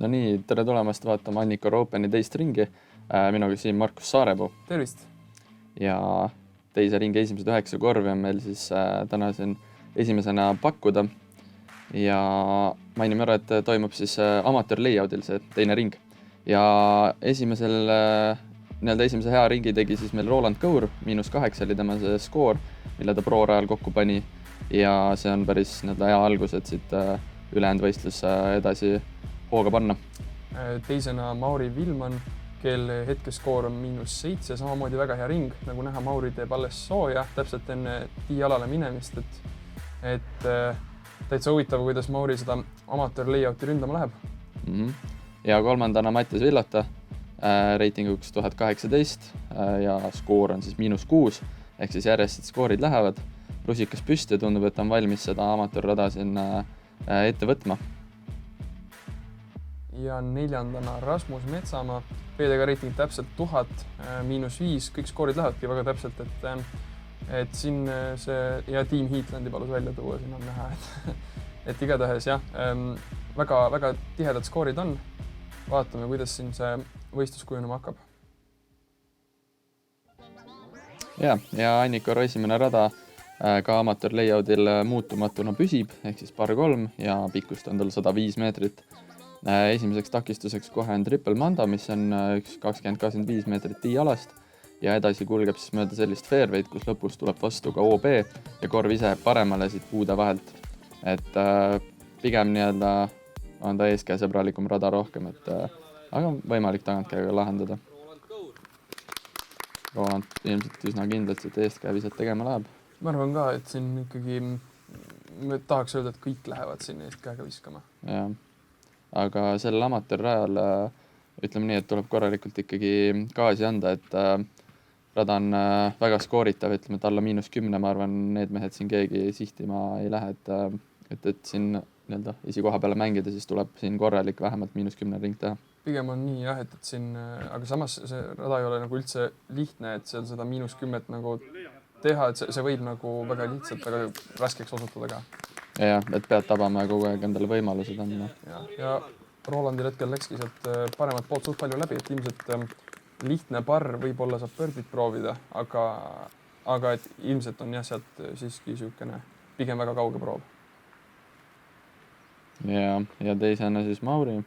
No nii, tere tulemast vaatama Annikor Openi teist ringi. Minuga siin Markus Saarepuu. Tervist! Ja teise ringi esimesed 9 korvi on meil siis täna siin esimesena pakkuda. Ja mainime ära, et toimub siis amatöör layout'il see teine ring. Ja esimese hea ringi tegi siis meil Roland Kaur, -8 oli tema see skoor, mille ta pro rajal kokku pani. Ja see on päris hea algus, et siit ülejäänud võistlus edasi hooga panna. Teisena Mauri Vilman, kelle hetkeskoor on -7, samamoodi väga hea ring. Nagu näha, Mauri teeb alles sooja, täpselt enne tiialale minemist, et täitsa huvitav, kuidas Mauri seda amatöör layouti ründama läheb. Ja kolmandana Mattias Villota, reitinguks 1018 ja skoor on siis -6, ehk siis järjest skoorid lähevad. Rusikas püsti ja tundub, et on valmis seda amatöörrada siin ette võtma. Ja neljandana Rasmus Metsamaa, PDK reiting täpselt 1000, -5, kõik skoorid lähevadki väga täpselt, et siin see ja Team Heatlandi palus välja tuua, siin on näha, et igatahes jah, väga tihedad skoorid on. Vaatame, kuidas siin see võistlus kujunema hakkab. Ja Annikor esimene rada ka amatöör layout'il muutumatuna püsib, ehk siis par 3 ja pikkust on tal 105 meetrit. Esimeseks takistuseks kohe on Triple Manda, mis on 20-25 meetrit tiialast ja edasi kulgeb siis mööda sellist fairway'd, kus lõpus tuleb vastu ka OB ja korv ise paremale siit puude vahelt. Et pigem on ta eeskäesõbralikum rada rohkem, aga võimalik tagantkäega lahendada. Roland ilmselt üsna kindlalt siit eestkäeviset tegema läheb. Ma arvan ka, et siin ikkagi me tahaks öelda, et kõik lähevad siin eestkäega viskama. Ja. Aga sellel amatöörrajal ütleme nii, et tuleb korralikult ikkagi gaasi anda, et rada on väga skooritav, ütleme, et alla -10, ma arvan, need mehed siin keegi sihtima ei lähe, et siin esikoha peale mängida, siis tuleb siin korralik vähemalt -10 ring teha. Pigem on nii jah, et siin, aga samas see rada ei ole nagu üldse lihtne, et seal seda -10 nagu teha, et see võib nagu väga lihtsalt, väga raskeks osutuda ka. Ja, et pead tabama ja kogu aeg endale võimalused andma. Ja Rolandil hetkel läkski sealt paremat poolt suht palju läbi, et ilmselt lihtne par võib-olla saab birdit proovida, aga et ilmselt on jah sealt siiski siukene pigem väga kauge proov. Ja teisena siis Mauri.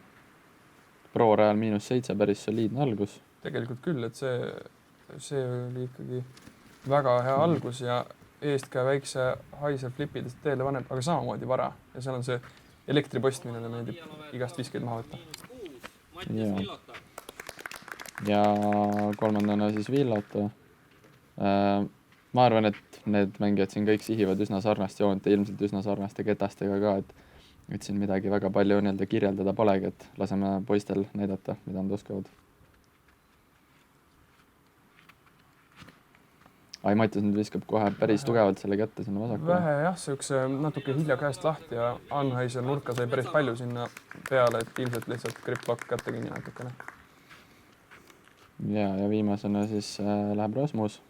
Pro rajal -7, päris soliidne algus. Tegelikult küll, et see oli ikkagi väga hea algus ja eestkäe väikse haise flipidest teele paneb, aga samamoodi vara. Ja seal on see elektripost, millele meeldib igast viskeid maha võtta. Ja kolmandana siis Villota. Ma arvan, et need mängijad siin kõik sihivad üsna sarnast joont ja ilmselt üsna sarnaste ketastega ka, et siin midagi väga palju kirjeldada polegi, et laseme poistel näidata, mida nad oskavad. Mattias nüüd viskab kohe päris tugevalt selle kätte sinna vasakule. Vähe jah, siukse natuke hilja käest lahti ja Anhaiser nurka sai päris palju sinna peale, et ilmselt lihtsalt grip-lock kätte kinni natukene. Ja viimasena siis läheb Rasmus.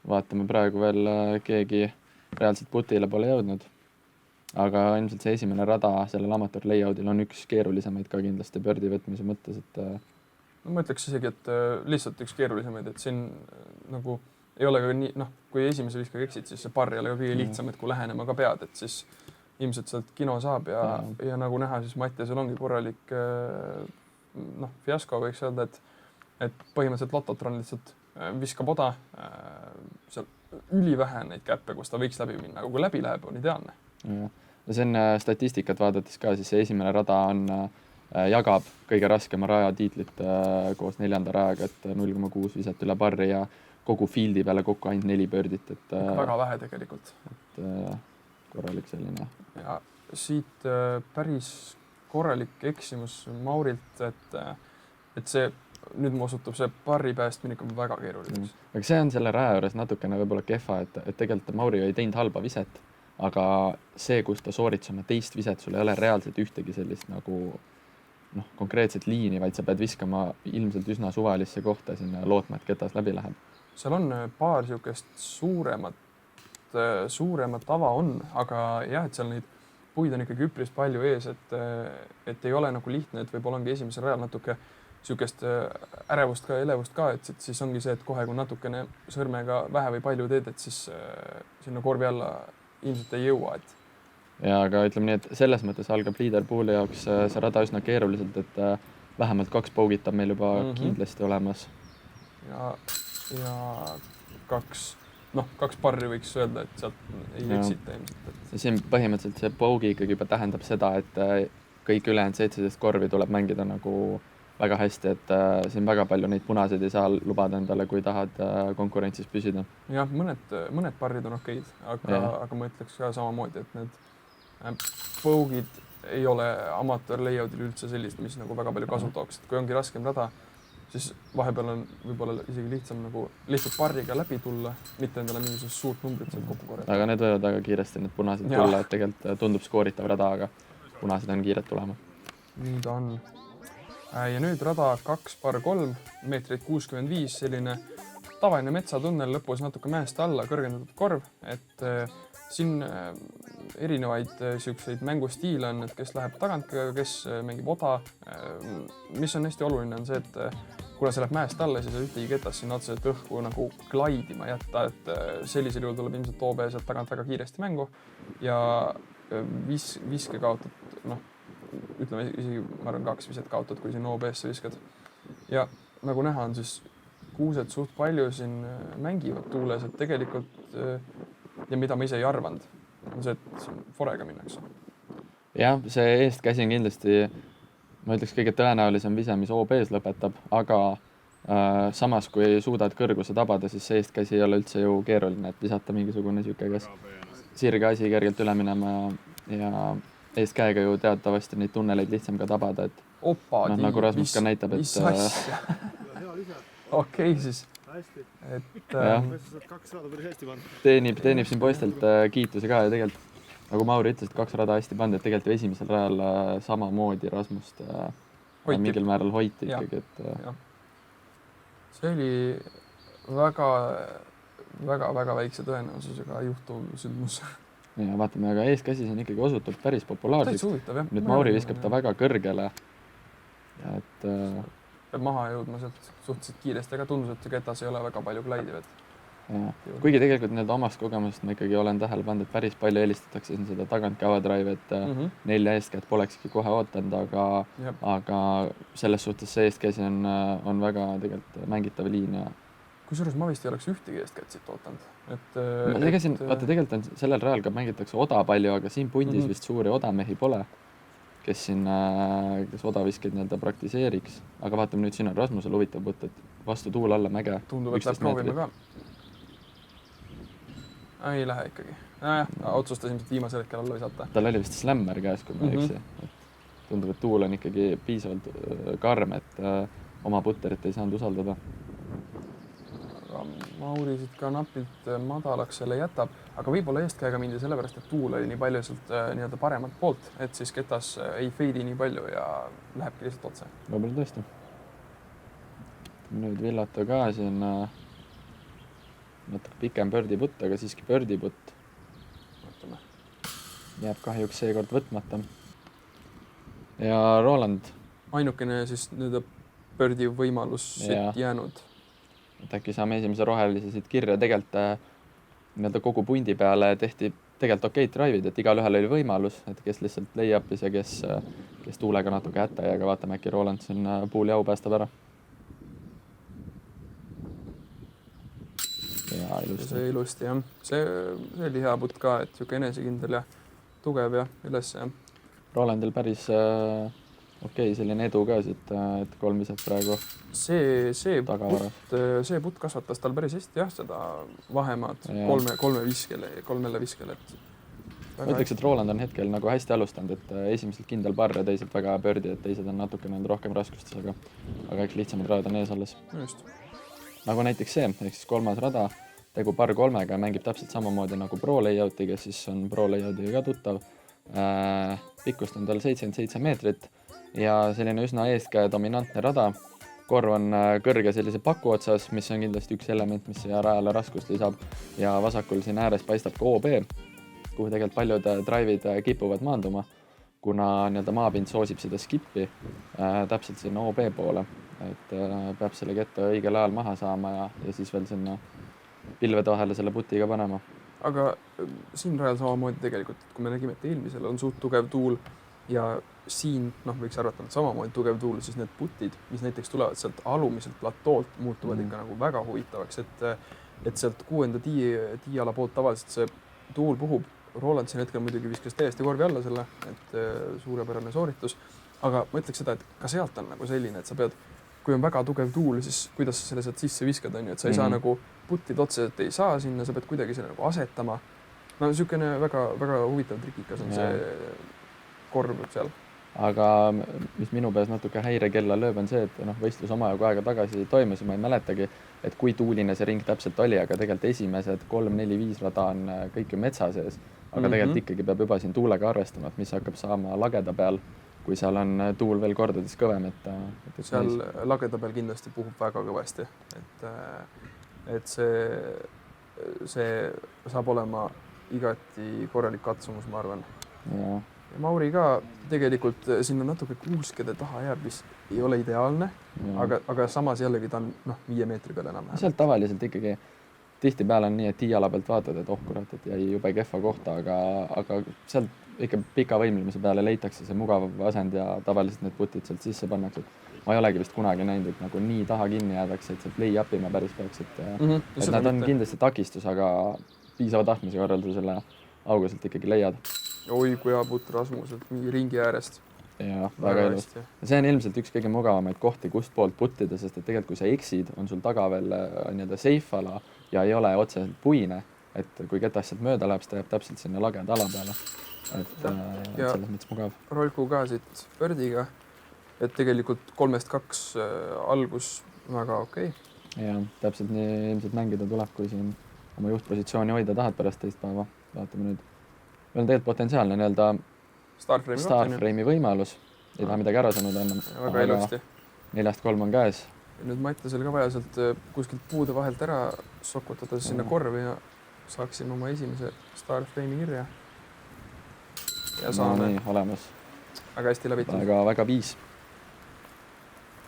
Vaatame praegu veel keegi reaalselt putile pole jõudnud. Aga ilmselt see esimene rada sellel amatöör layout'il on üks keerulisemaid ka kindlasti birdi võtmise mõttes, et no ma ütleks isegi, et lihtsalt üks keerulisemaid, et siin nagu ei ole ka nii, kui esimese viskaga eksid, siis see par ei ole ka kõige lihtsam, et kui lähenema ka pead, et siis ilmselt sealt kino saab ja nagu näha, siis Mattiasel ongi korralik fiasko, võiks öelda, et põhimõtteliselt Lototron lihtsalt viskab oda, seal ülivähe neid käppe, kus ta võiks läbi minna, aga kui läbi läheb, on ideaalne. Ja see on statistikat vaadates ka, siis see esimene rada jagab kõige raskema raja tiitlit koos 4. rajaga, et 0,6 viset üle parri ja kogu fieldi peale kokku ainult 4 birdit. Väga vähe tegelikult. Et korralik selline. Ja siit päris korralik eksimus Maurilt, et see nüüd osutub see parri päästmine ikka väga keeruliseks. Aga see on selle raja juures natukene võib-olla kehva, et tegelikult Mauri ei teinud halba viset, aga see, kus ta sooritas oma teist viset, sul ei ole reaalselt ühtegi sellist nagu konkreetset liini, vaid sa pead viskama ilmselt üsna suvalisse kohta sinna lootma, et ketas läbi läheb. Seal on paar siukest suuremat ava on, aga jah, et seal neid puid on ikkagi üpris palju ees, et ei ole nagu lihtne, et võib-olla ongi esimesel rajal natuke niisugust ärevust ka, elevust ka, et siis ongi see, et kohe, kui natukene sõrmega vähe või palju teed, et siis sinna korvi alla ilmselt ei jõua, et. Ja aga ütleme nii, et selles mõttes algab leaderpooli jaoks see rada üsna keeruliselt, et vähemalt 2 pougit on meil juba kindlasti olemas. Ja 2 parri võiks öelda, et sealt ei eksita ilmselt. Siin põhimõtteliselt see pougi ikkagi juba tähendab seda, et kõik ülejäänud 17 korvi tuleb mängida nagu väga hästi, et siin väga palju neid punaseid ei saa lubada endale, kui tahad konkurentsis püsida. Jah, mõned parrid on okeid, aga ma ütleks ka samamoodi, et need pougid ei ole amatöör layout'il üldse sellist, mis nagu väga palju kasu tooks. Kui ongi raskem rada, siis vahepeal on võib-olla isegi lihtsam nagu lihtsalt parriga läbi tulla, mitte endale mingisugust suurt numbrit sealt kokku korjata. Aga need võivad väga kiiresti need punased tulla, et tegelikult tundub skooritav rada, aga punased on kiired tulema. Nii ta on. Ja nüüd rada 2x3 meetrit 65, selline tavaline metsatunnel lõpus natuke mäest alla, kõrgendatud korv, et siin erinevaid siukseid mängustiile on, et kes läheb tagant, kes mängib oda. Mis on hästi oluline on see, et kuna see läheb mäest alla, siis ühtegi ketas sinna otseselt õhku nagu glaidima jätta, et sellisel juhul tuleb ilmselt OB sealt tagant väga kiiresti mängu ja viske kaotad, ütleme isegi, ma arvan, 2 viset kaotad, kui siin OB-sse viskad. Ja nagu näha on, siis kuused suht palju siin mängivad tuules, et tegelikult ja mida ma ise ei arvanud, on see, et siin forega minnakse. Jah, see eestkäsi on kindlasti, ma ütleks, kõige tõenäolisem vise, mis OB-s lõpetab, aga samas, kui suudad kõrguse tabada, siis see eestkäsi ei ole üldse ju keeruline, et visata mingisugune siuke, kas sirge asi kergelt üle minema ja eestkäega ju teatavasti neid tunneleid lihtsam ka tabada, et nagu Rasmus ka näitab, et okei, siis. Teenib siin poistelt kiituse ka ja tegelikult, nagu Mauri ütles, et 2 rada hästi pandud, et tegelikult ju esimesel rajal samamoodi Rasmust mingil määral hoiti ikkagi, et see oli väga väikse tõenäosusega juhtuv sündmus. Ja vaatame, aga eeskäsi siin ikkagi osutub päris populaarseks. Täitsa huvitav, jah. Nüüd Mauri viskab ta väga kõrgele. Et peab maha jõudma sealt suhteliselt kiiresti, aga tundus, et see ketas ei ole väga palju glaidivad. Kuigi tegelikult need omast kogemusest ma ikkagi olen tähele pannud, et päris palju eelistatakse siin seda tagant kavadrive, et 4 eeskäed polekski kohe ootanud, aga selles suhtes see eeskäsi on väga tegelikult mängitav liin. Kusjuures ma vist ei oleks ühtegi eestkätt siit ootanud. Vaata, tegelikult on sellel rajal ka mängitakse oda palju, aga siin pundis vist suuri odamehi pole, kes oda viskeid nii-öelda praktiseeriks. Aga vaatame nüüd, siin on Rasmusel huvitav putt, et vastu tuul alla mäge. Tundub, et läheb proovime ka. Ei lähe ikkagi. Otsustas ilmselt viimasel hetkel alla visata. Tal oli vist slämmer käes, kui ma ei eksi. Tundub, et tuul on ikkagi piisavalt karm, et oma putterit ei saanud usaldada. Mauri siit ka napilt madalaks selle jätab, aga võib-olla eestkäega mindi sellepärast, et tuul oli nii palju sealt nii-öelda paremat poolt, et siis ketas ei feidi nii palju ja lähebki lihtsalt otse. Võib-olla tõesti. Nüüd Villata ka siin natuke pikem pördiputt, aga siiski pördiputt. Jääb kahjuks seekord võtmata. Ja Roland. Ainukene siis nüüd pördi võimalus siit jäänud. Et äkki saame esimese rohelise siit kirja. Tegelikult kogu pundi peale tehti tegelikult okei drive'id, et igal ühel oli võimalus, et kes lihtsalt lay-up'is ja kes tuulega natuke hätta ja vaatame, äkki Roland siin puuli au päästab ära. Ja ilusti. See ilusti, jah. See oli hea putt ka, et siuke enesekindel ja tugev ja üles. Rolandil päris okei, selline edu ka siit, et 3 viset praegu see putt kasvatas tal päris hästi, jah, seda vahemaad kolmele viskele. Ma ütleks, et Roland on hetkel nagu hästi alustanud, et esimeselt kindel parr ja teised väga pördi, et teised on natukene rohkem raskustes, aga eks lihtsamad rajad on ees alles. Just. Nagu näiteks see, ehk siis 3. rada, tegu par 3-ga mängib täpselt samamoodi nagu Pro Layoutiga, siis on Pro Layoutiga ka tuttav. Pikkust on tal 77 meetrit ja selline üsna eeskäe dominantne rada. Korv on kõrge sellise paku otsas, mis on kindlasti üks element, mis siia rajale raskust lisab ja vasakul siin ääres paistab ka OB. kuhu tegelikult paljud drive'id kipuvad maanduma, kuna nii-öelda maapind soosib seda skippi täpselt sinna OB poole, et peab selle kette õigel ajal maha saama ja siis veel sinna pilvede vahele selle putiga panema. Aga siin rajal samamoodi tegelikult, et kui me nägime, et eelmisel on suht tugev tuul ja siin võiks arvata, et samamoodi tugev tuul, siis need putid, mis näiteks tulevad sealt alumiselt platoolt, muutuvad ikka nagu väga huvitavaks, et sealt 6. tiiala poolt tavaliselt see tuul puhub. Roland siin hetkel muidugi viskas täiesti korvi alla selle, et suurepärane sooritus, aga ma ütleks seda, et ka sealt on nagu selline, et sa pead, kui on väga tugev tuul, siis kuidas sa selle sealt sisse viskad, on ju, et sa ei saa nagu putid otseselt ei saa sinna, sa pead kuidagi selle nagu asetama. No niisugune väga, väga huvitav trikikas on see korv seal. Aga mis minu peas natuke häirekella lööb, on see, et võistlus omajagu aega tagasi toimus ja ma ei mäletagi, et kui tuuline see ring täpselt oli, aga tegelikult esimesed 3, 4, 5 rada on kõik ju metsa sees, aga tegelikult ikkagi peab juba siin tuulega arvestama, et mis hakkab saama lageda peal, kui seal on tuul veel kordades kõvem, et seal lageda peal kindlasti puhub väga kõvasti, et see saab olema igati korralik katsumus, ma arvan. Ja Mauri ka tegelikult sinna natuke kuuskede taha jääb, mis ei ole ideaalne, aga samas jällegi ta on 5 meetri peal enam. Sealt tavaliselt ikkagi tihtipeale on nii, et tiiala pealt vaatad, et kurat, et jäi jube kehva kohta, aga sealt ikka pika võimlemise peale leitakse see mugav asend ja tavaliselt need putid sealt sisse pannakse. Ma ei olegi vist kunagi näinud, et nagu nii taha kinni jäädakse, et sealt lay-up'ima päris peaks, et nad on kindlasti takistus, aga piisava tahtmise korral sa selle auga sealt ikkagi leiad. Oi, kui hea putt Rasmuselt mingi ringi äärest. Ja, väga ilus. See on ilmselt üks kõige mugavamaid kohti, kust poolt puttida, sest et tegelikult kui sa eksid, on sul taga veel nii-öelda safe ala ja ei ole otseselt puine, et kui ketast sealt mööda läheb, siis ta jääb täpselt sinna lageda ala peale. Et selles mõttes mugav. Rolku ka siit Birdiga, et tegelikult 3-2 algus väga okei. Ja, täpselt nii ilmselt mängida tuleb, kui siin oma juhtpositsiooni hoida tahad pärast teist päeva. Vaatame nüüd. Meil on tegelikult potentsiaalne nii-öelda Starframe'i võimalus. Ei taha midagi ära saanud enne. Väga ilusti. 4-3 on käes. Ja nüüd Mattiasel ka vaja sealt kuskilt puude vahelt ära sokutada sinna korvi ja saaksime oma esimese Starframe'i kirja. Ja saame. Nii, olemas. Väga hästi läbitud. Väga viis.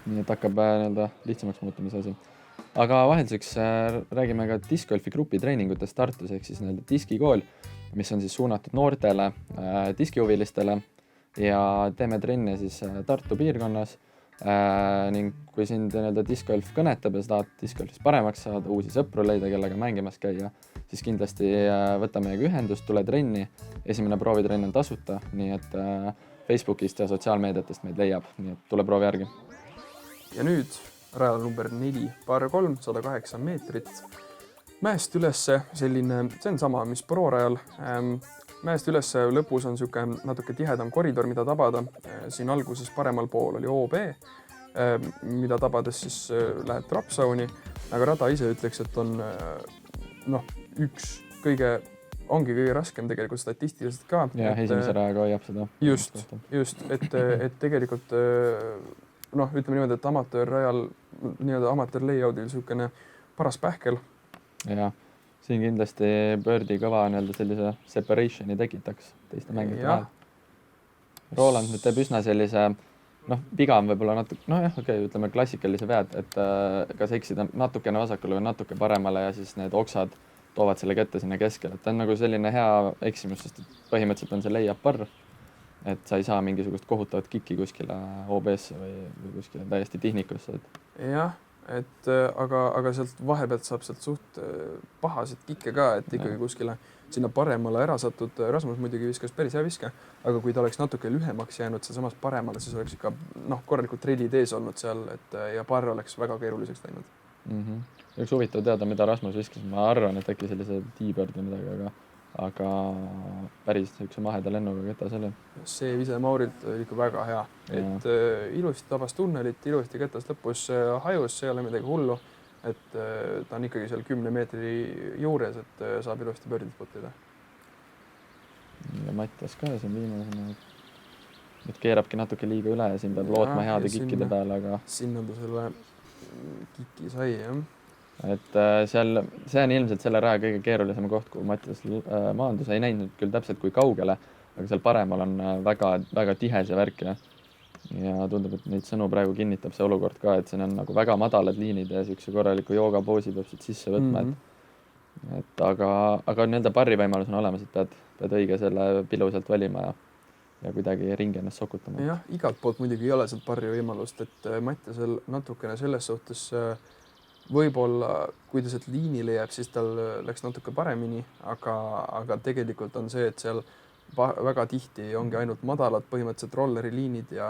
Nii, et hakkab nii-öelda lihtsamaks muutumise asi. Aga vahelduseks räägime ka discgolfi grupi treeningutest Tartus, ehk siis nii-öelda diskikool, mis on siis suunatud noortele diskihuvilistele ja teeme trenne siis Tartu piirkonnas ning kui sind nii-öelda discgolf kõnetab ja sa tahad discgolfis paremaks saada, uusi sõpru leida, kellega mängimas käia, siis kindlasti võta meiega ühendust, tule trenni. Esimene proovitrenn on tasuta, nii et Facebookist ja sotsiaalmeediatest meid leiab, nii et tule proovi järgi. Ja nüüd rajal number 4, par 3, 108 meetrit. Mäest ülesse selline, see on sama, mis pro rajal. Mäest ülesse lõpus on siuke natuke tihedam koridor, mida tabada. Siin alguses paremal pool oli OB, mida tabades siis lähed drop zone'i, aga rada ise ütleks, et on üks ongi kõige raskem tegelikult statistiliselt ka. Ja esimese rajaga hoiab seda. Just, et tegelikult ütleme niimoodi, et amatöörrajal, nii-öelda amatöör layout'il niisugune paras pähkel. Ja, siin kindlasti Birdi kõva nii-öelda sellise separationi tekitaks teiste mängite vahel. Roland nüüd teeb üsna sellise, viga on võib-olla natuke, ütleme klassikalise vead, et kas eksida natukene vasakule või natuke paremale ja siis need oksad toovad selle kätte sinna keskele. Et ta on nagu selline hea eksimus, sest põhimõtteliselt on see layup par, et sa ei saa mingisugust kohutavat kikki kuskile OBS või kuskile täiesti tihnikusse. Jah, aga sealt vahepealt saab sealt suht pahasid kikke ka, et ikkagi kuskile sinna paremale ära satud. Rasmus muidugi viskas päris hea viske, aga kui ta oleks natuke lühemaks jäänud seal samas paremale, siis oleks ikka korralikult trellid ees olnud seal, ja par oleks väga keeruliseks läinud. Üks huvitav teada, mida Rasmus viskas, ma arvan, et äkki sellise T-bird või midagi, aga päris üks maheda lennuga ketas oli. See vise Maurilt oli ikka väga hea, et ilusti tabas tunnelit, ilusti ketas lõpus hajus, see ei ole midagi hullu, et ta on ikkagi seal 10 meetri juures, et saab ilusti bördilt puttida. Ja Mattias ka siin viimasena, nüüd keerabki natuke liiga üle ja siin peab lootma heade kikkide peale, aga... Sinna ta selle kiki sai, jah. et seal, see on ilmselt selle raja kõige keerulisem koht, kuhu Mattias maandus, ei näinud küll täpselt kui kaugele, aga seal paremal on väga, väga tihe see värk ja tundub, et neid sõnu praegu kinnitab see olukord ka, et siin on nagu väga madalad liinid ja siukse korraliku joogapoosi peab siit sisse võtma, et aga nii-öelda parri võimalus on olemas, et pead õige selle pilu sealt valima ja kuidagi ringi ennast sokutama. Jah, igalt poolt muidugi ei ole sealt parri võimalust, et Mattiasel natukene selles suhtes võib-olla, kui ta sealt liinile jääb, siis tal läks natuke paremini, aga tegelikult on see, et seal väga tihti ongi ainult madalad põhimõtteliselt rolleri liinid ja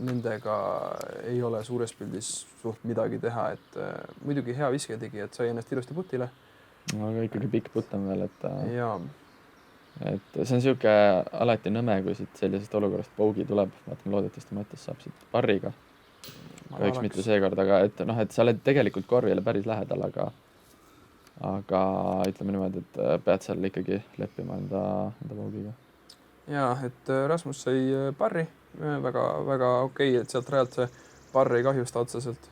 nendega ei ole suures pildis suht midagi teha, et muidugi hea viske tegi, et sai ennast ilusti putile. Aga ikkagi pikk putt on veel, Jaa. et see on siuke alati nõme, kui siit sellisest olukorrast paugi tuleb, vaatame loodetavasti Mattias saab siit parriga. Kahjuks mitte seekord, aga et sa oled tegelikult korvile päris lähedal, aga ütleme niimoodi, et pead seal ikkagi leppima enda paugiga. Jaa, et Rasmus sai parri, väga okei, et sealt rajalt see parr ei kahjusta otseselt.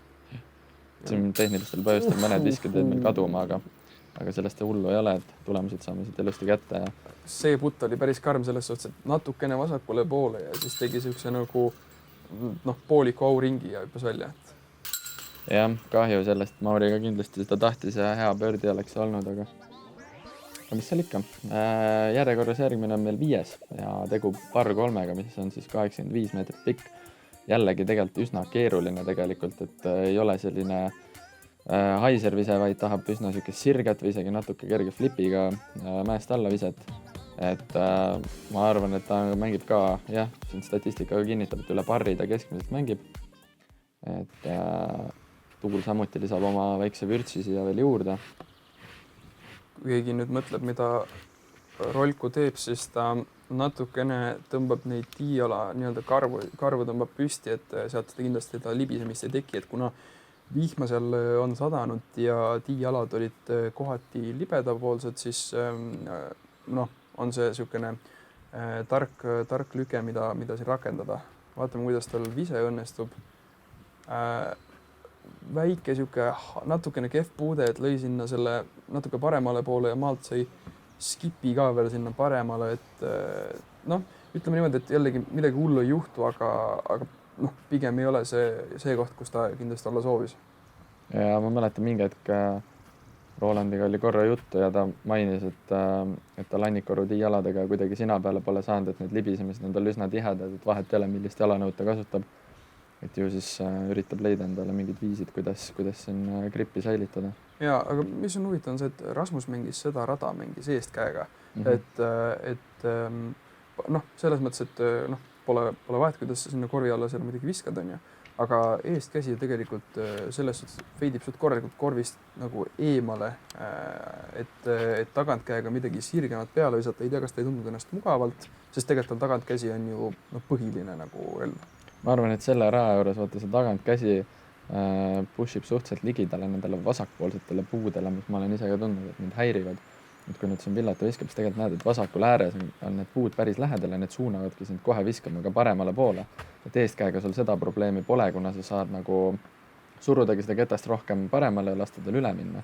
Siin tehnilistel põhjustel mõned visked jäid meil kaduma, aga sellest hullu ei ole, et tulemused saame siit ilusti kätte. Ja see putt oli päris karm selles suhtes, et natukene vasakule poole ja siis tegi siukse nagu pooliku auringi ja hüppas välja. Jah, kahju sellest. Mauri ka kindlasti seda tahtis ja hea pöördi oleks olnud, aga mis seal ikka. Järjekorras järgmine on meil 5 ja tegu par 3-ga, mis on siis 85 meetrit pikk. Jällegi tegelikult üsna keeruline tegelikult, et ei ole selline haiservise, vaid tahab üsna siukest sirget või isegi natuke kerge flipiga mäest alla viset. Et ma arvan, et ta mängib ka, jah, siin statistikaga kinnitab, et üle parri ta keskmiselt mängib. Et Tuul samuti lisab oma väikse vürtsi siia veel juurde. Kui keegi nüüd mõtleb, mida Rolku teeb, siis ta natukene tõmbab neid tiiala nii-öelda karvu tõmbab püsti, et sealt kindlasti ta libisemist ei teki, et kuna vihma seal on sadanud ja tiialad olid kohati libedapoolsed, siis on see niisugune tark lüke, mida siin rakendada. Vaatame, kuidas tal vise õnnestub. Väike siuke natukene kehv puude, et lõi sinna selle natuke paremale poole ja maalt sai skipi ka veel sinna paremale, et ütleme niimoodi, et jällegi midagi hullu ei juhtu, aga pigem ei ole see koht, kus ta kindlasti olla soovis. Ja ma mäletan mingi hetk Rolandiga oli korra juttu ja ta mainis, et ta Lannikoru tiialadega kuidagi sina peale pole saanud, et need libisemised on tal üsna tihedad, et vahet ei ole, millist jalanõud ta kasutab. Et ju siis üritab leida endale mingid viisid, kuidas siin grippi säilitada. Jaa, aga mis on huvitav on see, et Rasmus mängis seda rada, mängis eestkäega. Et selles mõttes, et pole vahet, kuidas sinna korvi alla seal midagi viskad on ju. Aga eestkäsi tegelikult selles suhtes veidib suht korralikult korvist nagu eemale, et tagantkäega midagi sirgemat peale visata. Ei tea, kas ta ei tundnud ennast mugavalt, sest tegelikult tagantkäsi on ju põhiline nagu relv. Ma arvan, et selle raja juures vaata see tagantkäsi pushib suhteliselt ligidale nendele vasakpoolsetele puudele, mis ma olen ise ka tundnud, et need häirivad. Et kui nüüd siin Villata viskab, siis tegelikult näed, et vasakul ääres on need puud päris lähedal ja need suunavadki sind kohe viskama ka paremale poole. Et eestkäega sul seda probleemi pole, kuna sa saad nagu surudagi seda ketast rohkem paremale ja lasta tal üle minna.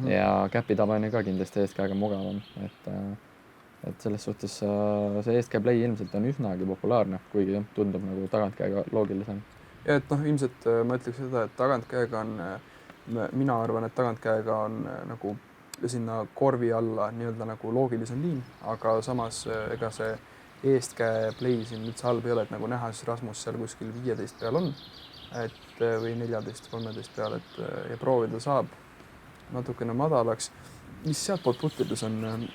Ja käpitabani ka kindlasti eestkäega mugavam. Et selles suhtes see eestkäe play ilmselt on üsnagi populaarne, kuigi tundub nagu tagantkäega loogilisem. Ja et ilmselt ma ütleks seda, et tagantkäega on, mina arvan, et tagantkäega on nagu sinna korvi alla nii-öelda nagu loogilisem liin, aga samas ega see eestkäe play siin üldse halb ei ole, et nagu näha, siis Rasmus seal kuskil 15 peal on, või 14-13 peal, ja proovida saab natukene madalaks. Mis sealt poolt puttides on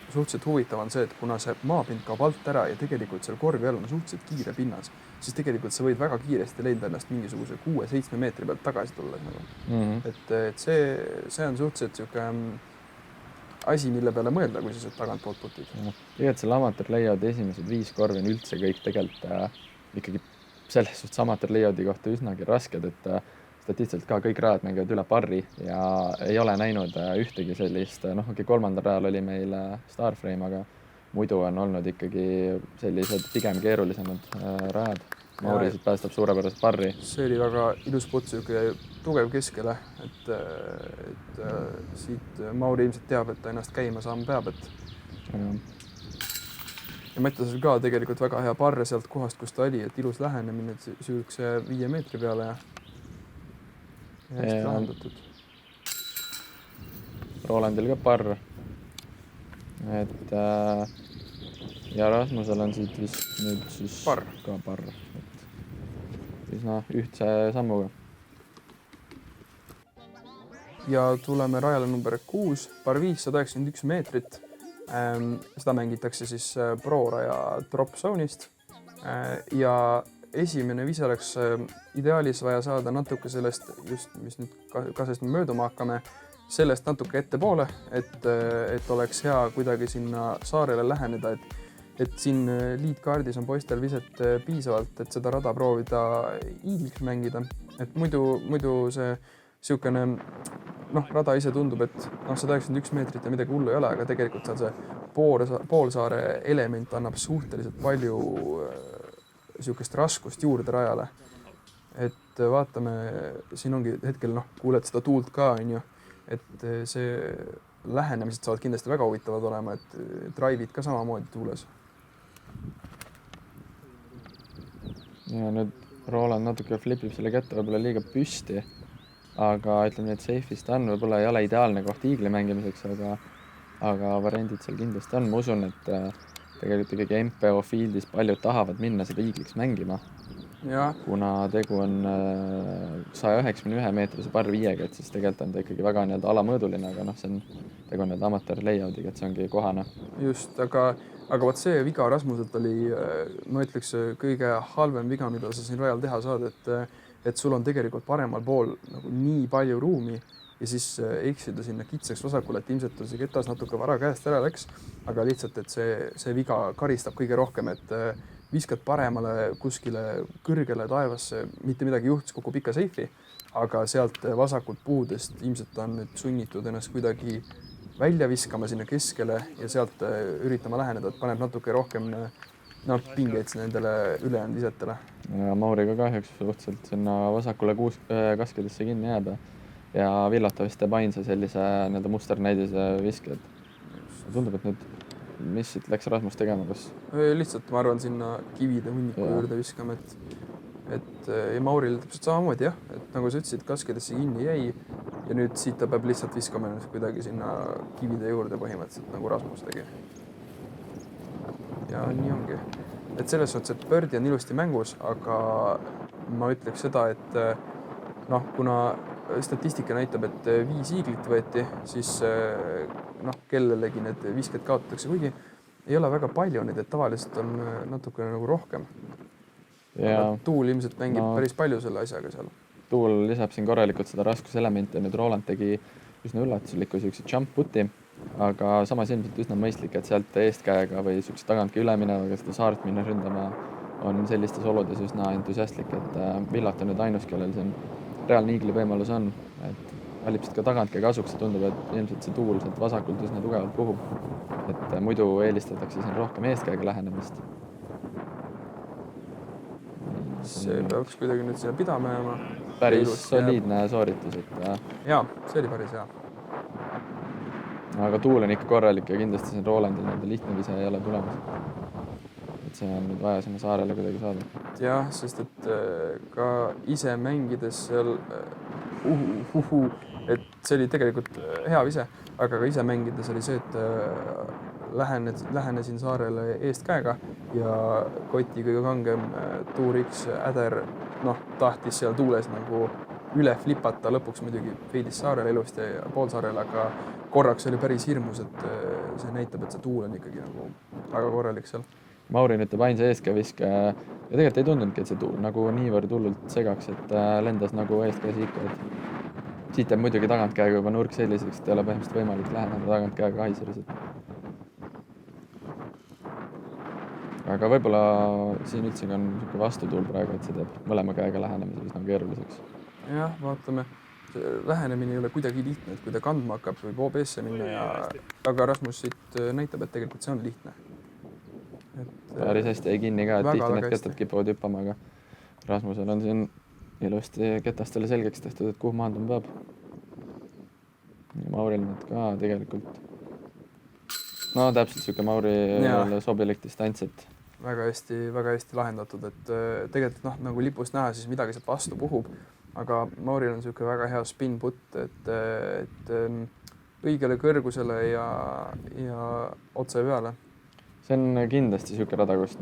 suhteliselt huvitav on see, et kuna see maapind kaob alt ära ja tegelikult seal korvi all on suhteliselt kiire pinnas, siis tegelikult sa võid väga kiiresti leida ennast mingisuguse 6-7 meetri pealt tagasi tulla. Et see on suhteliselt siuke asi, mille peale mõelda, kui sa sealt tagantpoolt putid. Tegelikult selle amateur layout esimesed 5 korvi on üldse kõik tegelikult ikkagi selles suhtes amateur layout'i kohta üsnagi rasked, et statistiliselt ka kõik rajad mängivad üle parri ja ei ole näinud ühtegi sellist, kolmandal rajal oli meil Starframe, aga muidu on olnud ikkagi sellised pigem keerulisemad rajad. Mauri siit päästab suurepärase parri. See oli väga ilus puts, niisugune tugev keskele, et siit Mauri ilmselt teab, et ta ennast käima saama peab, ja Mattiasel ka tegelikult väga hea parre sealt kohast, kus ta oli, et ilus lähenemine, et süüakse 5 meetri peale ja hästi lahendatud. Rolandil ka parr. Et ja Rasmusel on siit vist nüüd siis Parr. Ka parr. Üsna ühtse sammuga. Ja tuleme rajale number 6, par 5, 191 meetrit. Seda mängitakse siis pro-raja drop zone'ist. Ja esimene vise oleks ideaalis vaja saada natuke sellest, just mis nüüd kasest me mööduma hakkame, sellest natuke ettepoole, et oleks hea kuidagi sinna saarele läheneda, et siin liidkaardis on poistel viset piisavalt, et seda rada proovida iigliks mängida. Et muidu see siukene, rada ise tundub, et 191 meetrit ja midagi hullu ei ole, aga tegelikult seal see poolsaare element annab suhteliselt palju siukest raskust juurde rajale. Et vaatame, siin ongi hetkel, kuuled seda tuult ka, on ju, et see lähenemised saavad kindlasti väga huvitavad olema, et drive'id ka samamoodi tuules. Ja nüüd Roland natuke flipib selle kätte võib-olla liiga püsti, aga ütleme, et safe'ist on, võib-olla ei ole ideaalne koht iigli mängimiseks, aga variandid seal kindlasti on. Ma usun, et tegelikult ikkagi MPO fieldis paljud tahavad minna seda iigliks mängima, kuna tegu on 191 meetrise par 5-ga, et siis tegelikult on ta ikkagi väga alamõõduline, aga see on tegu on amateur layoutiga, et see ongi kohane. Just, aga võt see viga Rasmuselt oli, ma ütleks, kõige halvem viga, mida sa siin rajal teha saad, et sul on tegelikult paremal pool nagu nii palju ruumi ja siis eksida sinna kitsaks vasakule, et ilmselt see ketas natuke vara käest ära läks, aga lihtsalt, et see viga karistab kõige rohkem, et viskad paremale kuskile kõrgele taevasse, mitte midagi juhtus, kukub ikka seifi, aga sealt vasakult puudest ilmselt on nüüd sunnitud ennast kuidagi välja viskama sinna keskele ja sealt üritama läheneda, et paneb natuke rohkem pingeid nendele ülejäänud visetele. Ja Mauriga kahjuks suhteliselt sinna vasakule kaskidesse kinni jääb ja Villota vist teeb ainsa sellise musternäidise viske. Tundub, et nüüd mis siit läks Rasmus tegema, kas? Lihtsalt ma arvan sinna kivide hunniku juurde viskama, et ja Mauril täpselt samamoodi jah, et nagu sa ütlesid, kaskidesse kinni jäi ja nüüd siit ta peab lihtsalt viskama ennast kuidagi sinna kivide juurde põhimõtteliselt, nagu Rasmus tegi. Ja nii ongi. Et selles suhtes, et birdie on ilusti mängus, aga ma ütleks seda, et kuna statistika näitab, et 5 iiglit võeti, siis kellelegi need visked kaotatakse, kuigi ei ole väga palju neid, et tavaliselt on natuke nagu rohkem. Ja tuul ilmselt mängib päris palju selle asjaga seal. Tuul lisab siin korralikult seda raskuselementi ja nüüd Roland tegi üsna üllatusliku siukse jump puti, aga samas ilmselt üsna mõistlik, et sealt eestkäega või siukse tagantki üle minevaga seda saart minna ründama on sellistes oludes üsna entusiastlik, et Villot on nüüd ainus, kellel siin reaalne iigli võimalus on, et valib siit ka tagantki kasuks ja tundub, et ilmselt see tuul sealt vasakult üsna tugevalt puhub, et muidu eelistatakse siin rohkem eestkäega lähenemist. See peaks kuidagi nüüd sinna pidama jääma. Päris soliidne sooritus, et jaa, see oli päris hea. Aga tuul on ikka korralik ja kindlasti siin Rolandil lihtne vise ei ole tulemas. Et see on nüüd vaja sinna saarele kuidagi saada. Jah, sest et ka ise mängides seal et see oli tegelikult hea vise, aga ka ise mängides oli see, et lähenesin saarele eestkäega ja Koti kõige kangem Tour X äder tahtis seal tuules nagu üle flipata, lõpuks muidugi feidis saarele ilusti ja poolsaarele, aga korraks oli päris hirmus, et see näitab, et see tuul on ikkagi nagu väga korralik seal. Mauri nüüd teeb ainsa eeskäviske ja tegelikult ei tundnudki, et see tuul nagu niivõrd hullult segaks, et lendas nagu eestkäsi ikka, et siit jääb muidugi tagantkäega juba nurk selliseks, et ei ole põhimõtteliselt võimalik läheneda tagantkäega Kaiseris. Aga võib-olla siin üldsegi on niisugune vastutuul praegu, et see teeb mõlema käega lähenemise üsna keeruliseks. Jah, vaatame. Lähenemine ei ole kuidagi lihtne, et kui ta kandma hakkab, võib OBS-e minna, aga Rasmus siit näitab, et tegelikult see on lihtne. Päris hästi jäi kinni ka, et tihti need kätted kipuvad hüppama, aga Rasmusel on siin ilusti ketastele selgeks tehtud, et kuhu maanduma peab. Ja Mauril need ka tegelikult. No täpselt siuke Maurile sobilik distants, et väga hästi lahendatud, et tegelikult nagu lipust näha, siis midagi sealt vastu puhub, aga Mauril on siuke väga hea spin-putt, et õigele kõrgusele ja otse peale. See on kindlasti siuke rada, kus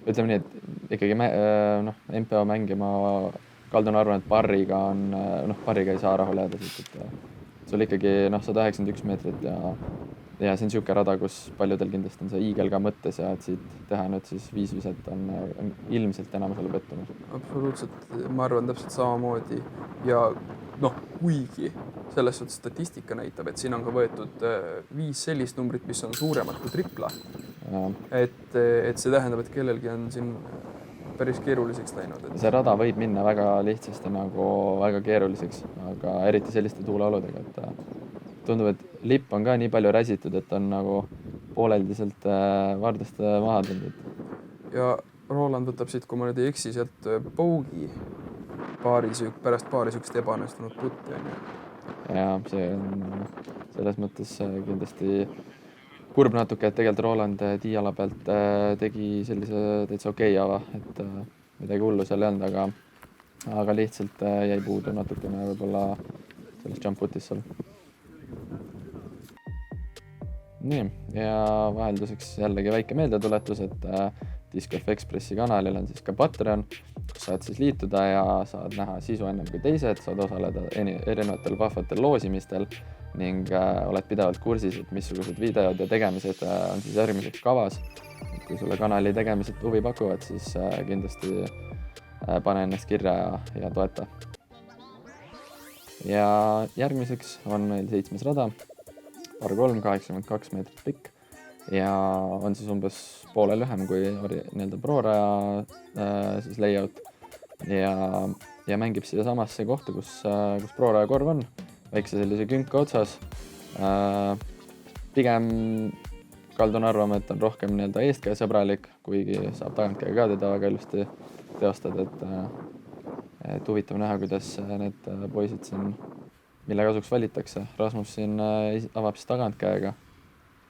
ütleme nii, et ikkagi MPO mängima kaldun arvan, et parriga ei saa rahule jääda siit, et sul ikkagi 191 meetrit ja see on siuke rada, kus paljudel kindlasti on see iigel ka mõttes ja et siit teha nüüd siis 5 viset on ilmselt enamusele pettumus. Absoluutselt, ma arvan täpselt samamoodi ja kuigi selles suhtes statistika näitab, et siin on ka võetud 5 sellist numbrit, mis on suuremad kui tripla. Et see tähendab, et kellelgi on siin päris keeruliseks läinud. See rada võib minna väga lihtsasti väga keeruliseks, aga eriti selliste tuuleoludega, et tundub, et lipp on ka nii palju räsitud, et on nagu pooleldiselt vardast maha tulnud. Ja Roland võtab siit, kui ma nüüd ei eksi, sealt Bogi pärast paari sükst ebanestunud putti. Ja see on selles mõttes kindlasti kurb natuke, et tegelikult Roland tiiala pealt tegi sellise täitsa okei ava, et midagi hullu seal ei olnud, aga lihtsalt jäi puudu natukene võib-olla sellest jump putis seal. Nii, ja vahelduseks jällegi väike meeldetuletus, et Disc Golf Expressi kanalil on siis ka Patreon, kus saad siis liituda ja saad näha sisu ennem kui teised, saad osaleda erinevatel vahvatel loosimistel ning oled pidevalt kursis, et missugused videod ja tegemised on siis järgmiseks kavas. Kui sulle kanali tegemised huvi pakuvad, siis kindlasti pane ennast kirja ja toeta. Ja järgmiseks on meil 7. rada, par 3, 82 meetrit pikk ja on siis umbes poole lühem kui nii-öelda pro-raja siis layout ja mängib siia samasse kohta, kus pro-raja korv on, väikse sellise künka otsas. Pigem kaldun arvama, et on rohkem nii-öelda eestkäe sõbralik, kuigi saab tagantkäe ka teda väga ilusti teostada, et huvitav näha, kuidas need poisid siin, mille kasuks valitakse. Rasmus siin avab siis tagantkäega.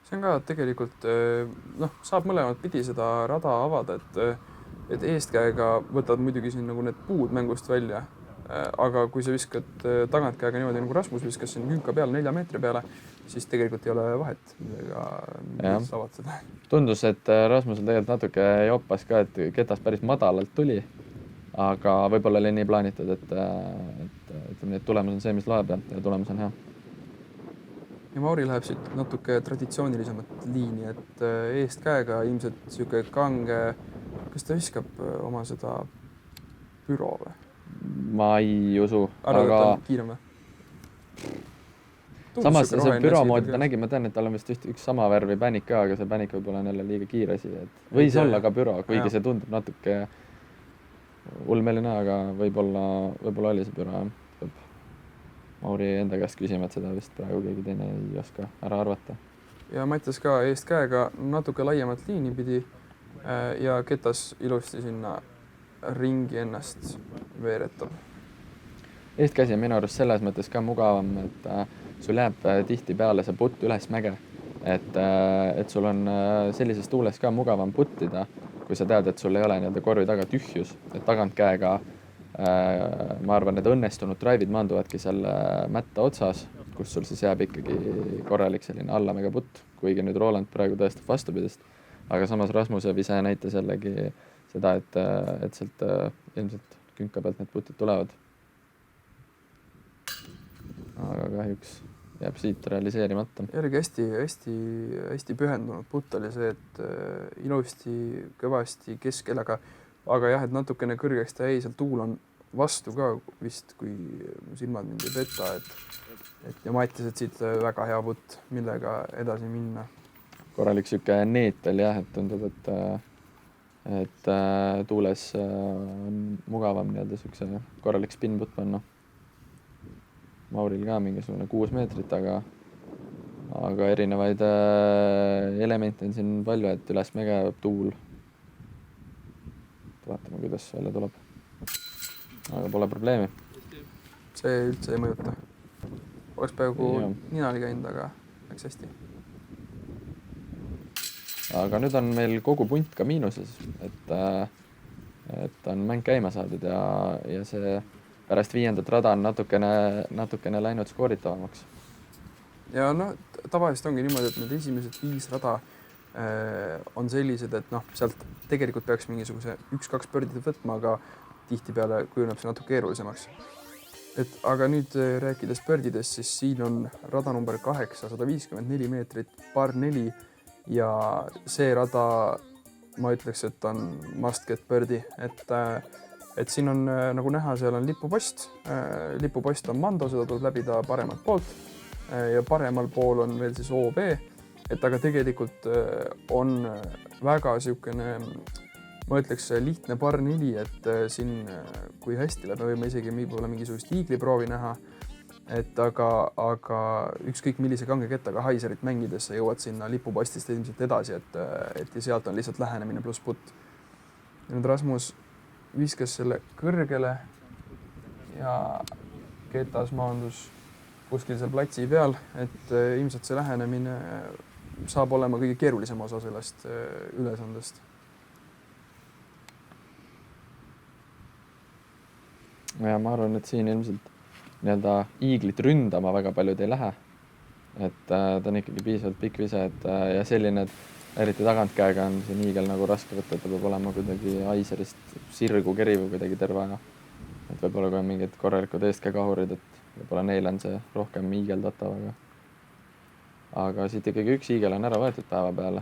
See on ka tegelikult, saab mõlemad pidi seda rada avada, et eestkäega võtad muidugi siin nagu need puud mängust välja, aga kui sa viskad tagantkäega niimoodi nagu Rasmus viskas siin künka peale 4 meetri peale, siis tegelikult ei ole vahet, millega saavad seda. Tundus, et Rasmusel tegelikult natuke joppas ka, et ketas päris madalalt tuli, aga võib-olla oli nii plaanitud, et tulemus on see, mis loeb ja tulemus on hea. Ja Mauri läheb siit natuke traditsioonilisemat liini, et eestkäega ilmselt siuke kange, kas ta viskab oma seda büro või? Ma ei usu, aga kiirem või? Samas see büro moodi ta nägi, ma tean, et tal on vist üks sama värvi pänik ka, aga see pänik võib-olla on jälle liiga kiiresi, et võis olla ka büro, kuigi see tundub natuke ulmeline, aga võib-olla oli see büro. Mauri enda käest küsima, et seda vist praegu keegi teine ei oska ära arvata. Ja Mattias ka eestkäega natuke laiemat liini pidi ja ketas ilusti sinna ringi ennast veeretab. Eestkäsi on minu arust selles mõttes ka mugavam, et sul jääb tihti peale see putt üles mäge, et sul on sellises tuules ka mugavam puttida, kui sa tead, et sul ei ole nii-öelda korvi taga tühjus, et tagantkäega ma arvan, need õnnestunud drive'id maanduvadki seal mätta otsas, kus sul siis jääb ikkagi korralik selline allamäge putt, kuigi nüüd Roland praegu tõestab vastupidist, aga samas Rasmuse vise näitas jällegi seda, et sealt ilmselt künka pealt need putid tulevad. Aga kahjuks jääb siit realiseerimata. Järgi hästi pühendunud putt oli see, et ilusti, kõvasti keskel, aga jah, et natukene kõrgeks ta jäi, seal tuul on vastu ka vist, kui silmad mind ei peta, et ja Mattias, et siit väga hea putt, millega edasi minna. Korralik siuke neet oli jah, et tundub, et tuules on mugavam nii-öelda siukse korralik spin-putt panna. Mauril ka mingisugune 6 meetrit, aga erinevaid elemente on siin palju, et üles mäge tuul. Vaatame, kuidas välja tuleb. aga pole probleemi. See üldse ei mõjuta. Oleks peaaegu Jah. ninali käinud, aga läks hästi. Aga nüüd on meil kogu punt ka miinuses, et on mäng käima saadud ja see pärast 5. rada on natukene läinud skooritavamaks. Ja tavaliselt ongi niimoodi, et need esimesed 5 rada on sellised, et sealt tegelikult peaks mingisuguse 1-2 birdit võtma, aga tihtipeale kujuneb see natuke keerulisemaks. Aga nüüd rääkides birdidest, siis siin on rada number 8, 154 meetrit, par 4 ja see rada, ma ütleks, et on must get birdie, et siin on nagu näha, seal on lipupost. Lipupost on Mando, seda tuleb läbida paremalt poolt ja paremal pool on veel siis OB, aga tegelikult on väga niisugune, ma ütleks, lihtne par 4, et siin, kui hästi läheb, me võime isegi võib-olla mingisugust iigliproovi näha, aga ükskõik millise kange kettaga haiserit mängides sa jõuad sinna lipupostist ilmselt edasi, et sealt on lihtsalt lähenemine pluss putt. Ja nüüd Rasmus viskas selle kõrgele ja ketas maandus kuskil seal platsi peal, et ilmselt see lähenemine saab olema kõige keerulisem osa sellest ülesandest. Ja ma arvan, et siin ilmselt iiglit ründama väga paljud ei lähe. Et ta on ikkagi piisavalt pikk vise, ja selline, et eriti tagantkäega on siin iigel nagu raske võtta, ta peab olema kuidagi aiserist sirgu keriv kuidagi terve aja. Et võib-olla kui on mingid korralikud eestkäekahurid, et võib-olla neil on see rohkem iigeldatav, aga siit ikkagi üks iigel on ära võetud päeva peale.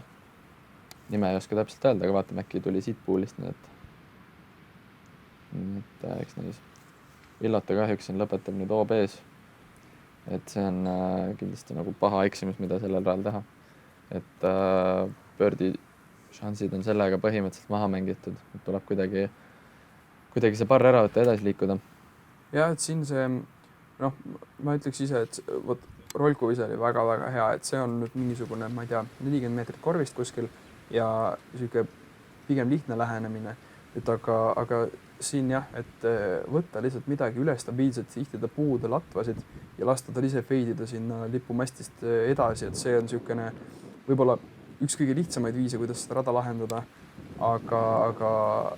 Nime ei oska täpselt öelda, aga vaatame, äkki tuli siit puulist, nii et eks näis. Villota kahjuks siin lõpetab nüüd OB-s, et see on kindlasti nagu paha eksimus, mida sellel rajal teha. Et birdie šansid on sellega põhimõtteliselt maha mängitud, et tuleb kuidagi see par ära võtta, edasi liikuda. Ja, et siin see, ma ütleks ise, et Rolku ise oli väga-väga hea, et see on nüüd mingisugune, ma ei tea, 40 meetrit korvist kuskil ja niisugune pigem lihtne lähenemine, aga siin jah, et võtta lihtsalt midagi üle stabiilselt, sihtida puude latvasid ja lasta tal ise feidida sinna lipumastist edasi, et see on niisugune võib-olla üks kõige lihtsamaid viise, kuidas seda rada lahendada, aga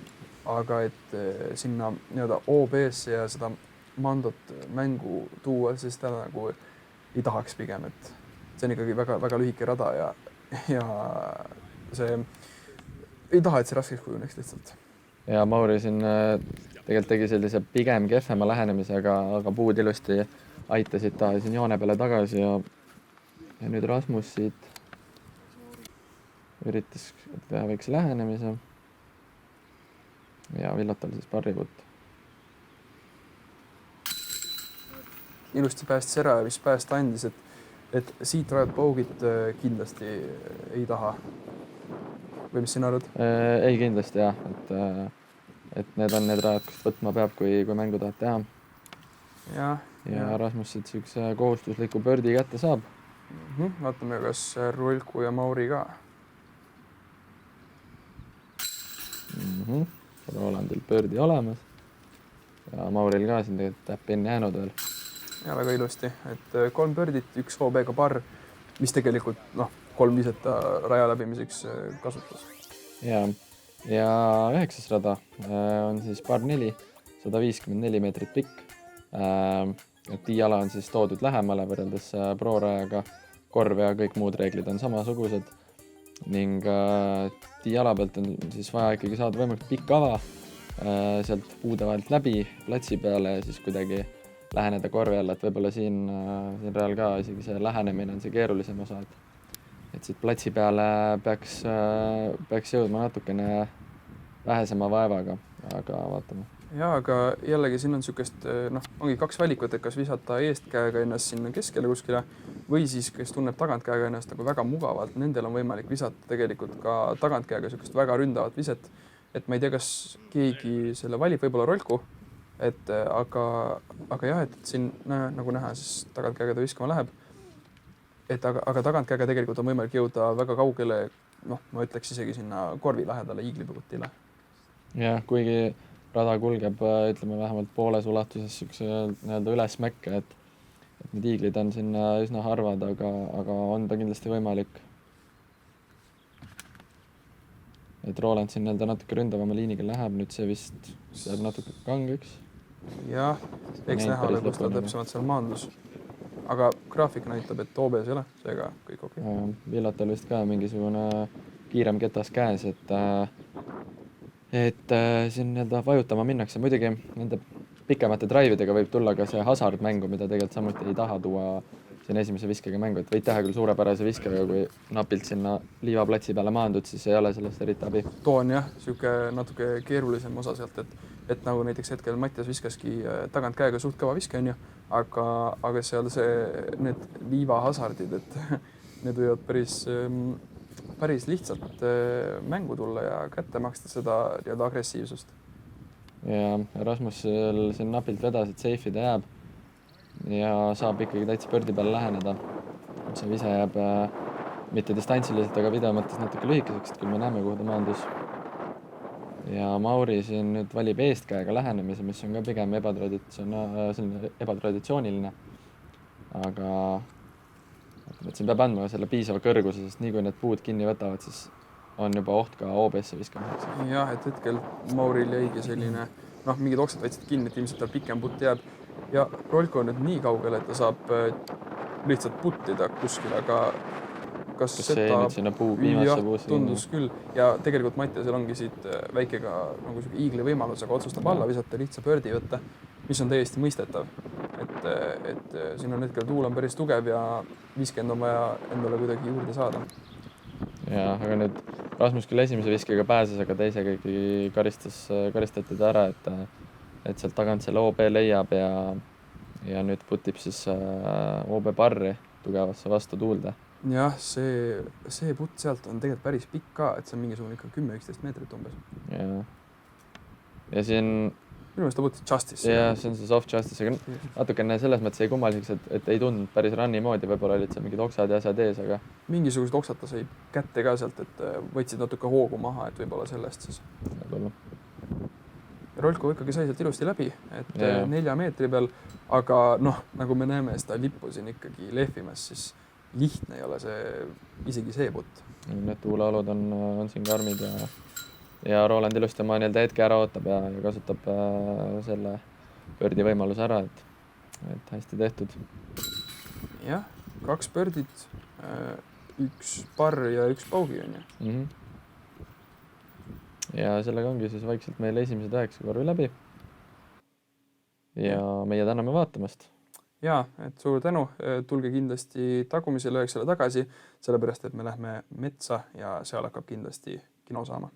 et sinna nii-öelda OB-sse ja seda Mandot mängu tuua, siis ta nagu ei tahaks pigem, et see on ikkagi väga-väga lühike rada ja see ei taha, et see raskeks kujuneks lihtsalt. Ja Mauri siin tegelikult tegi sellise pigem kehvema lähenemise, aga puud ilusti aitasid ta siin joone peale tagasi ja nüüd Rasmus siit üritas teha väikse lähenemise ja Villotal siis parriputt. Ilusti päästis ära ja mis pääst andis, et siit rajad paugit kindlasti ei taha. Või mis sina arvad? Ei kindlasti jah, et need on need rajad, kust võtma peab, kui mängu tahad teha. Ja Rasmus siit siukse kohustusliku birdie kätte saab. Vaatame, kas Rolku ja Mauri ka. Rolandil birdie olemas ja Mauril ka siin tegelikult täpp enne jäänud veel. Ja väga ilusti, et 3 birdit, 1 OB-ga par, mis tegelikult 3 viset ta raja läbimiseks kasutas. Ja 9. rada on siis par 4, 154 meetrit pikk. Tiiala on siis toodud lähemale võrreldes pro-rajaga, korv ja kõik muud reeglid on samasugused ning tiiala pealt on siis vaja ikkagi saada võimalikult pikk ava sealt puude vahelt läbi platsi peale ja siis kuidagi läheneda korvi alla, et võib-olla siin real ka isegi see lähenemine on see keerulisem osa, et siit platsi peale peaks jõudma natukene vähesema vaevaga, aga vaatame. Ja, aga jällegi siin on niisugust, ongi 2 valikut, et kas visata eestkäega ennast sinna keskele kuskile või siis, kes tunneb tagantkäega ennast nagu väga mugavalt, nendel on võimalik visata tegelikult ka tagantkäega niisugust väga ründavat viset, et ma ei tea, kas keegi selle valib, võib-olla Rolku, aga jah, et siin nagu näha, siis tagantkäega ta viskama läheb. Aga tagantkäega tegelikult on võimalik jõuda väga kaugele, ma ütleks isegi sinna korvi lähedale iigliputile. Jah, kuigi rada kulgeb, ütleme vähemalt pooles ulatuses siukse nii-öelda ülesmäkke, et need iiglid on sinna üsna harvad, aga on ta kindlasti võimalik. Et Roland siin nii-öelda natuke ründavama liiniga läheb, nüüd see vist saab natuke kangeks. Jah, eks näha, kus ta täpsemalt seal maandus. Aga graafik näitab, et OB-s ei ole, seega kõik okei. Villatal vist ka mingisugune kiirem ketas käes, et siin nii-öelda vajutama minnakse. Muidugi nende pikemate drive'idega võib tulla ka see hasard mängu, mida tegelikult samuti ei taha tuua siin esimese viskega mängu, et võid teha küll suurepärase viskega, kui napilt sinna liivaplatsi peale maandud, siis ei ole sellest eriti abi. Toon jah, siuke natuke keerulisem osa sealt, et nagu näiteks hetkel Mattias viskaski tagant käega suht kõva viske, on ju, aga seal need liivahasardid, et need võivad päris lihtsalt mängu tulla ja kätte maksta seda nii-öelda agressiivsust. Ja Rasmusel siin napilt vedas, et safe'ida jääb ja saab ikkagi täitsa pördi peale läheneda. See vise jääb mitte distantsiliselt, aga video mõttes natuke lühikeseks, et küll me näeme, kuhu ta maandus. Ja Mauri siin nüüd valib eestkäega lähenemise, mis on ka pigem ebatraditsiooniline. Aga siin peab andma selle piisava kõrguse, sest nii kui need puud kinni võtavad, siis on juba oht ka OB-sse viskamiseks. Jah, et hetkel Mauril jäigi selline, mingid oksad võtsid kinni, et ilmselt tal pikem putt jääb. Ja Rolko on nüüd nii kaugel, et ta saab lihtsalt puttida kuskil, aga kas see nüüd sinna viimasse puusse? Tundus küll. Ja tegelikult Mattiasel ongi siit väikega nagu iigli võimalus, aga otsustab alla visata, lihtsa pördi võtta, mis on täiesti mõistetav. Et siin on hetkel tuul on päris tugev ja 50 on vaja endale kuidagi juurde saada. Ja, aga nüüd Rasmus küll esimese viskega pääses, aga teisega ikkagi karistati ta ära, et sealt tagant selle OB leiab ja nüüd putib siis OB parri tugevasse vastu tuulde. Jah, see putt sealt on tegelikult päris pikk ka, et see on mingisugune ikka 10-11 meetrit umbes. Ja siin... Minu meelest ta putit Justice. Ja, see on see soft Justice, aga natukene selles mõttes ei kummaliseks, et ei tundnud päris runni moodi, võib-olla olid seal mingid oksad ja asjad ees, aga... Mingisugused oksad ta sai kätte ka sealt, et võtsid natuke hoogu maha, et võib-olla sellest siis. Rolko ikkagi sai sealt ilusti läbi, et 4 meetri peal, aga nagu me näeme seda lippu siin ikkagi lehvimas, siis lihtne ei ole isegi see putt. Need tuuleolud on siin karmid ja Roland ilusti oma hetke ära ootab ja kasutab selle pördi võimaluse ära, et hästi tehtud. Jah, 2 pördit, 1 parr ja 1 paugi on ju. Ja sellega ongi siis vaikselt meil esimesed 9 korvi läbi. Ja meie täname vaatamast. Ja, et suur tänu. Tulge kindlasti tagumisele 9 tagasi, sellepärast, et me lähme metsa ja seal hakkab kindlasti kino saama.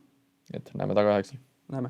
Et näeme taga 9. Näeme.